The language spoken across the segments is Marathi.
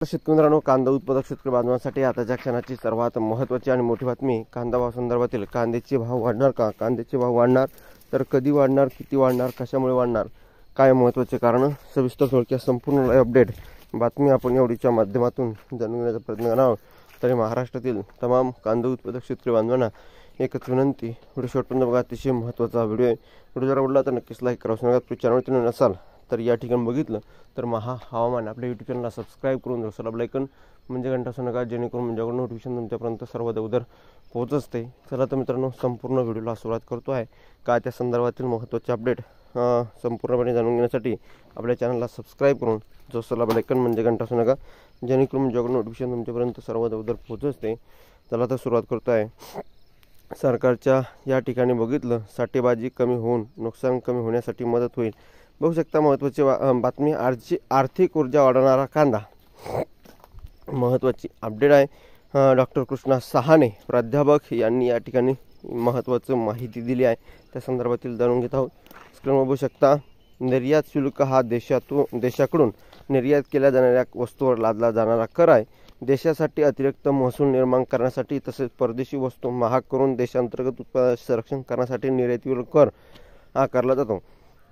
शेतकरी मित्रांनो, कांदा उत्पादक शेतकरी बांधवांसाठी आताच्या क्षणाची सर्वात महत्त्वाची आणि मोठी बातमी. कांदा भाव संदर्भातील कांद्याचे भाव वाढणार का? कांद्याचे भाव वाढणार तर कधी वाढणार, किती वाढणार, कशामुळे वाढणार, काय महत्त्वाचे कारण, सविस्तर थोडक्यात संपूर्ण अपडेट बातमी आपण एवढीच्या माध्यमातून जाणून घेण्याचा प्रयत्न करणार. तरी महाराष्ट्रातील तमाम कांदा उत्पादक शेतकरी बांधवांना एकच विनंती, व्हिडिओ शेवटपर्यंत बघा. अतिशय महत्त्वाचा व्हिडिओ आहे. व्हिडिओ जर आवडला तर नक्कीच लाईक करा. तुम्ही चॅनलवरती नसाल तर या ठिकाणी बघितलं तर महा हवामान आपल्या यूट्यूब चॅनलला सबस्क्राईब करून द्या. बेल आयकॉन म्हणजे घंटा असू नका, जेणेकरून माझ्याकडून नोटिफिकेशन तुमच्यापर्यंत सर्व अगोदर पोहोचत असते. चला तर मित्रांनो, संपूर्ण व्हिडिओला सुरुवात करतो आहे. का त्या संदर्भातील महत्त्वाचे अपडेट संपूर्णपणे जाणून घेण्यासाठी आपल्या चॅनलला सबस्क्राईब करून बेल आयकॉन म्हणजे घंटा असू नका, जेणेकरून माझ्याकडून नोटिफिकेशन तुमच्यापर्यंत सर्व अगोदर पोहोचत असते. चला तर सुरुवात करतो आहे. सरकारच्या या ठिकाणी बघितलं, साठेबाजी कमी होऊन नुकसान कमी होण्यासाठी मदत होईल. बघू शकता महत्त्वाची बातमी, आर्थिक ऊर्जा वाढवणारा कांदा. महत्त्वाची अपडेट आहे. डॉक्टर कृष्णा सहाने प्राध्यापक यांनी या ठिकाणी महत्त्वाचं माहिती दिली आहे. त्या संदर्भातील जाणून घेत आहोत. स्क्रीनवर बघू शकता, निर्यात शुल्क हा देशाकडून निर्यात केल्या जाणाऱ्या वस्तूवर लादला जाणारा कर आहे. देशासाठी अतिरिक्त महसूल निर्माण करण्यासाठी तसेच परदेशी वस्तू महाग करून देशांतर्गत उत्पादनाचे संरक्षण करण्यासाठी निर्यातीवर कर आकारला जातो.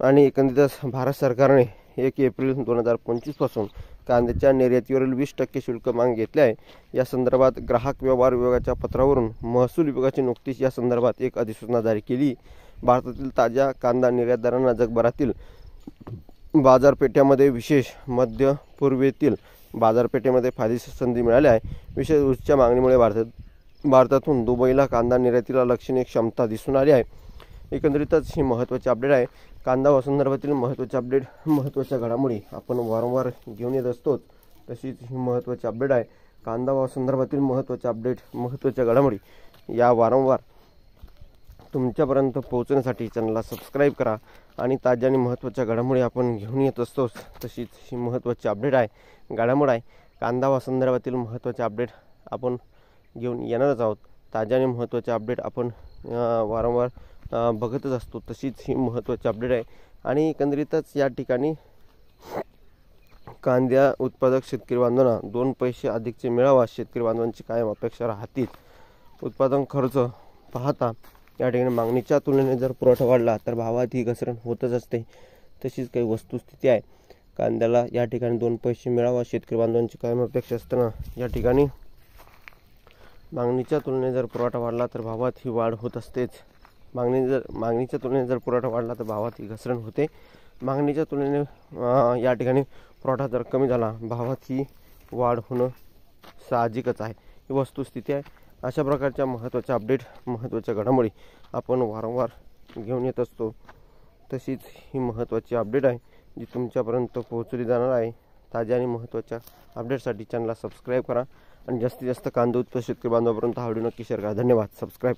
आणि एकंदरीतच भारत सरकारने 1 एप्रिल 2025 पासून कांद्याच्या निर्यातीवरील 20% शुल्क मागे घेतले आहे. या संदर्भात ग्राहक व्यवहार विभागाच्या पत्रावरून महसूल विभागाची नुकतीच या संदर्भात एक अधिसूचना जारी केली. भारतातील ताज्या कांदा निर्यातदारांना जगभरातील बाजारपेठेमध्ये, विशेष मध्य पूर्वेतील बाजारपेठेमध्ये फायदेशीर संधी मिळाली आहे. विशेष उच्च मागणीमुळे भारतातून दुबईला कांदा निर्यातीला लक्षणीय क्षमता दिसून आली आहे. एकंदरीतच ही महत्त्वाची अपडेट आहे. कांदा संदर्भातील महत्त्वाचे अपडेट, महत्त्वाच्या घडामोडी आपण वारंवार घेऊन येत असतो. तशीच ही महत्त्वाची अपडेट आहे. कांदा संदर्भातील महत्त्वाचे अपडेट, महत्त्वाच्या घडामोडी या वारंवार तुमच्यापर्यंत पोहोचण्यासाठी चॅनलला सबस्क्राईब करा. आणि ताज्या आणि महत्त्वाच्या घडामोडी आपण घेऊन येत असतो. तशीच ही महत्त्वाची अपडेट आहे, घडामोड आहे. कांदा संदर्भातील महत्त्वाचे अपडेट आपण घेऊन येणारच आहोत. ताज्या आणि महत्त्वाचे अपडेट आपण वारंवार बघतच असतो. तशीच ही महत्त्वाची अपडेट आहे. आणि एकंदरीतच या ठिकाणी कांदा उत्पादक शेतकरी बांधवांना 2 पैसे अधिकचे मिळावा, शेतकरी बांधवांची कायम अपेक्षा राहतील. उत्पादन खर्च पाहता या ठिकाणी मागणीच्या तुलनेने जर पुरवठा वाढला तर भावात ही घसरण होतच असते. तशीच काही वस्तुस्थिती आहे. कांद्याला या ठिकाणी 2 पैसे मिळावा, शेतकरी बांधवांची कायम अपेक्षा असताना या ठिकाणी मागणीच्या तुलनेने जर पुरवठा वाढला तर भावात ही वाढ होत असतेच. मागणीच्या तुलनेने जर पुरवठा वाढला तर भावात ही घसरण होते. मागणीच्या तुलनेने या ठिकाणी पुरवठा जर कमी झाला, भावात ही वाढ होणं साहजिकच आहे. ही वस्तुस्थिती आहे. अशा प्रकारच्या महत्त्वाच्या अपडेट, महत्त्वाच्या घडामोडी आपण वारंवार घेऊन येत असतो. तशीच ही महत्त्वाची अपडेट आहे जी तुमच्यापर्यंत पोहोचवली जाणार आहे. ताज्या आणि महत्त्वाच्या अपडेटसाठी चॅनलला सबस्क्राईब करा आणि जास्तीत जास्त कांदा उत्पादक शेतकरी बांधवांपर्यंत हा व्हिडिओ नक्की शेअर करा. धन्यवाद. सबस्क्राईब